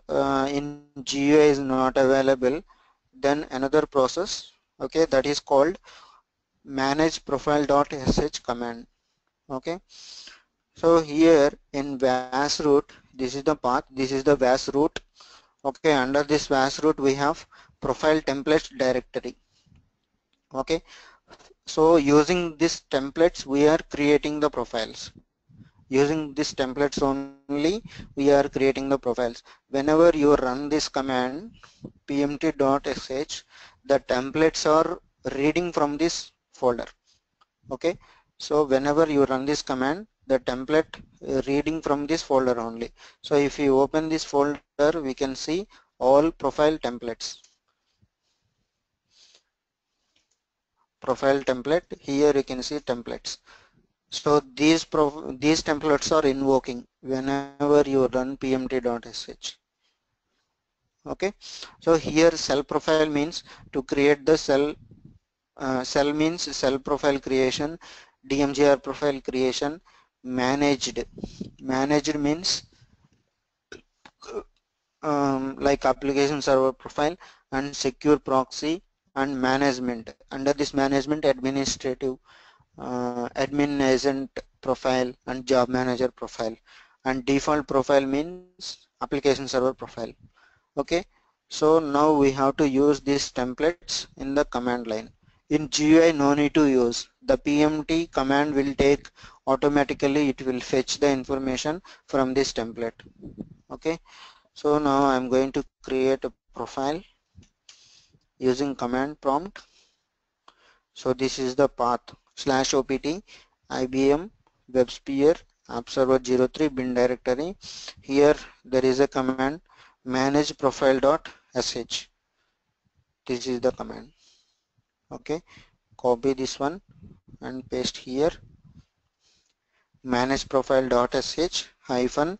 A: in GUI is not available, then another process, okay, that is called manage profile.sh command. Okay, so here in was root, this is the path, this is the was root. Okay, under this was root we have profile templates directory. Okay, so using these templates we are creating the profiles. Using these templates only we are creating the profiles. Whenever you run this command pmt.sh, the templates are reading from this folder. Okay, so whenever you run this command, the template reading from this folder only. So if you open this folder, we can see all profile templates. Profile template, here you can see templates. So these templates are invoking whenever you run pmt.sh. Okay, so here cell profile means to create the cell. Cell means cell profile creation, Dmgr profile creation, managed. Managed means like application server profile and secure proxy and management. Under this management, administrative, admin agent profile and job manager profile, and default profile means application server profile. Okay, so now we have to use these templates in the command line. In GUI no need to use, the PMT command will take automatically, it will fetch the information from this template. Okay, so now I'm going to create a profile using command prompt. So this is the path /opt IBM WebSphere App Server 03 bin directory. Here there is a command manage profile.sh. This is the command. Okay, copy this one and paste here. Manage profile.sh hyphen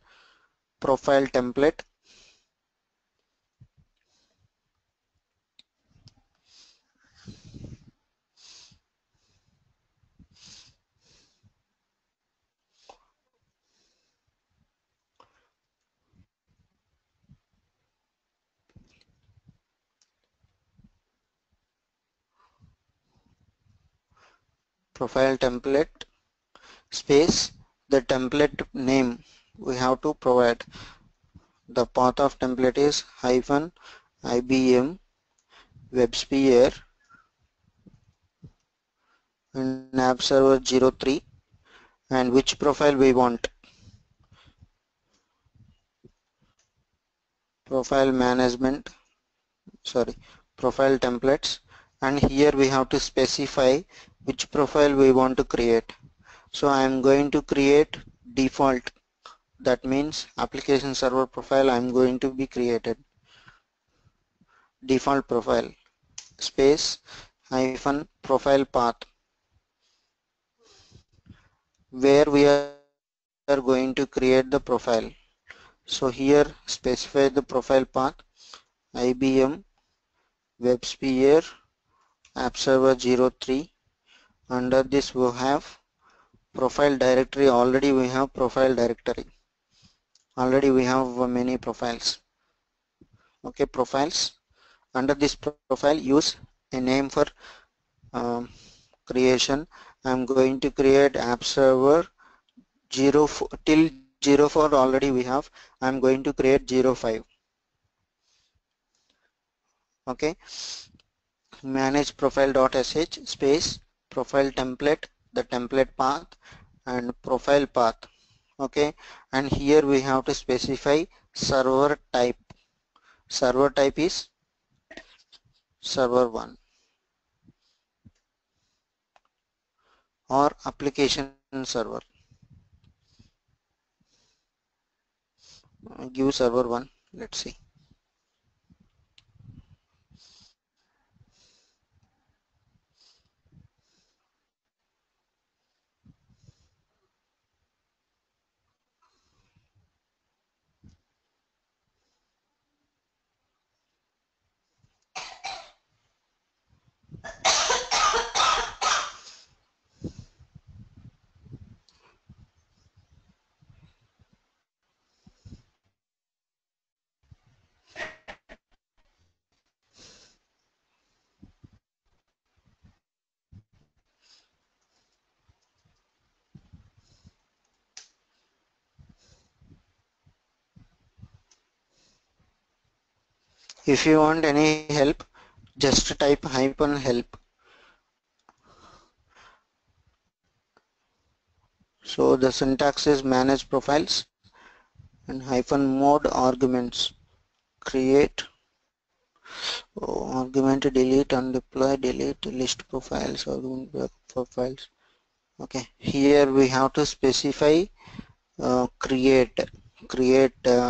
A: profile template. Profile template space the template name we have to provide. The path of template is hyphen IBM WebSphere and App Server 03 and which profile we want. Profile management, sorry, profile templates, and here we have to specify which profile we want to create. So I am going to create default, that means application server profile I am going to be created. Default profile space hyphen profile path where we are going to create the profile. So here specify the profile path IBM WebSphere App Server 03. Under this we have profile directory, already we have profile directory. Already we have many profiles. Okay, profiles. Under this profile, use a name for um, creation. I'm going to create app server 0 till 04 already we have. I'm going to create 05. Okay, manage profile.sh space profile template, the template path and profile path. Okay, and here we have to specify server type. Server type is server 1 or application server. Give server 1. Let's see. If you want any help, just type -help. So the syntax is manage profiles and -mode arguments. Create argument, delete, undeploy, delete, list profiles, argument profiles. Okay, here we have to specify create.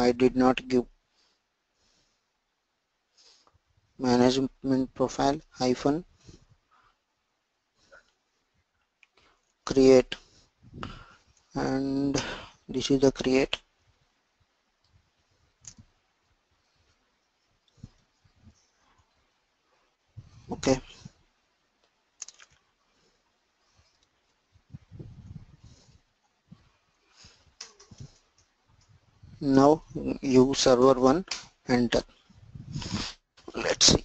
A: I did not give management profile -create, and this is the create. Okay, now use server 1, enter. Let's see.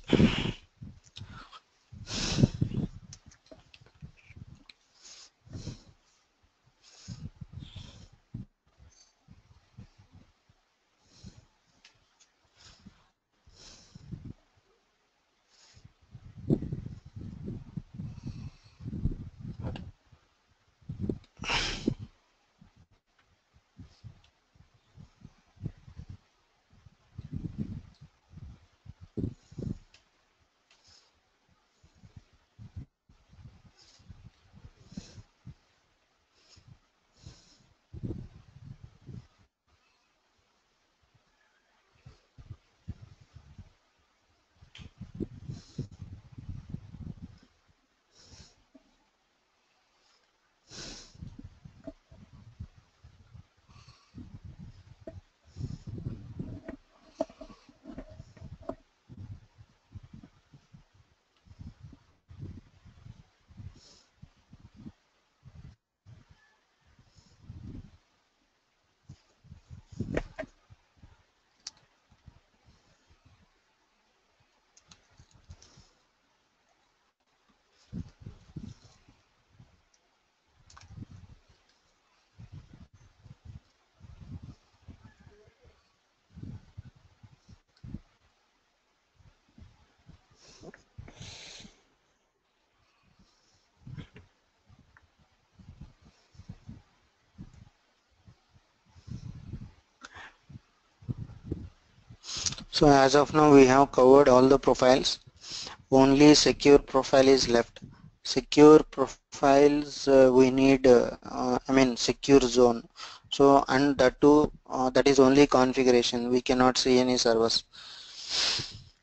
A: So as of now we have covered all the profiles. Only secure profile is left. Secure profiles we need secure zone. So and that too that is only configuration. We cannot see any servers.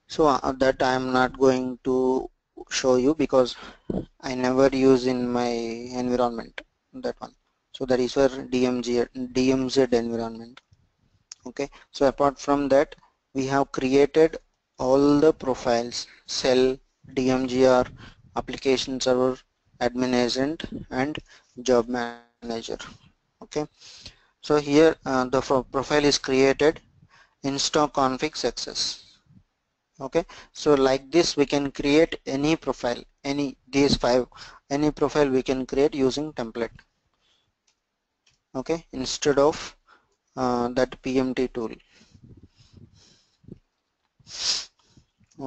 A: So that I am not going to show you because I never use in my environment that one. So that is for DMZ environment. Okay, so apart from that we have created all the profiles: cell, Dmgr, application server, admin agent and job manager. Okay, so So here the profile is created, install config success. Okay, so like this we can create any profile, any these 5, any profile we can create using template. Okay, instead of that PMT tool.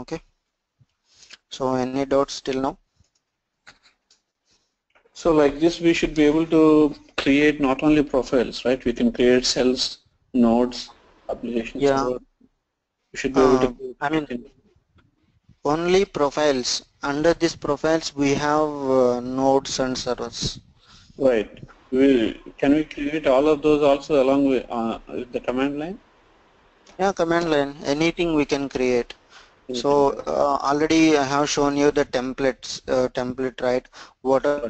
A: Okay, so any doubts till now?
B: So like this, we should be able to create not only profiles, right? We can create cells, nodes, application
A: Yeah,
B: server. We should be able to create
A: I mean
B: anything.
A: only profiles. Under these profiles we have nodes and servers.
B: Right. Can we create all of those also along with the command line?
A: Yeah, command line, anything we can create.
B: Anything,
A: So
B: right?
A: already I have shown you the templates, template, right? What are the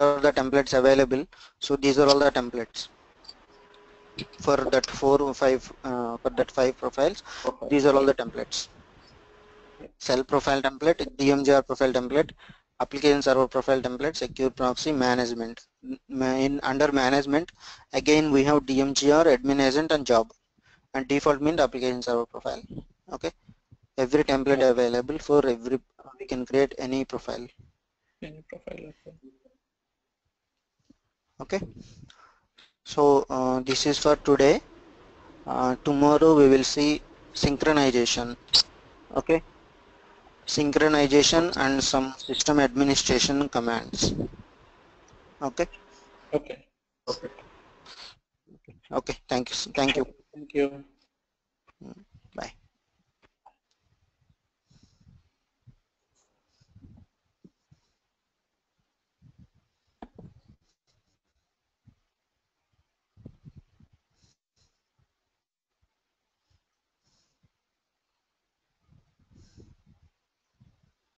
B: Right.
A: templates available? So these are all the templates for that 4 or 5 for that 5 profiles.
B: Profiles,
A: These are all
B: right?
A: the templates. Cell profile template, DMGR profile template, application server profile template, secure proxy management. In under management, again we have DMGR, admin agent, and job. And default means application server profile. Okay, every template
B: Okay.
A: available for every. We can create any profile.
B: Any profile, okay.
A: Okay, so this is for today. Tomorrow we will see synchronization. Okay, synchronization and some system administration commands. Okay.
B: Okay. Perfect.
A: Okay. Thank you. Thank you.
B: Thank you.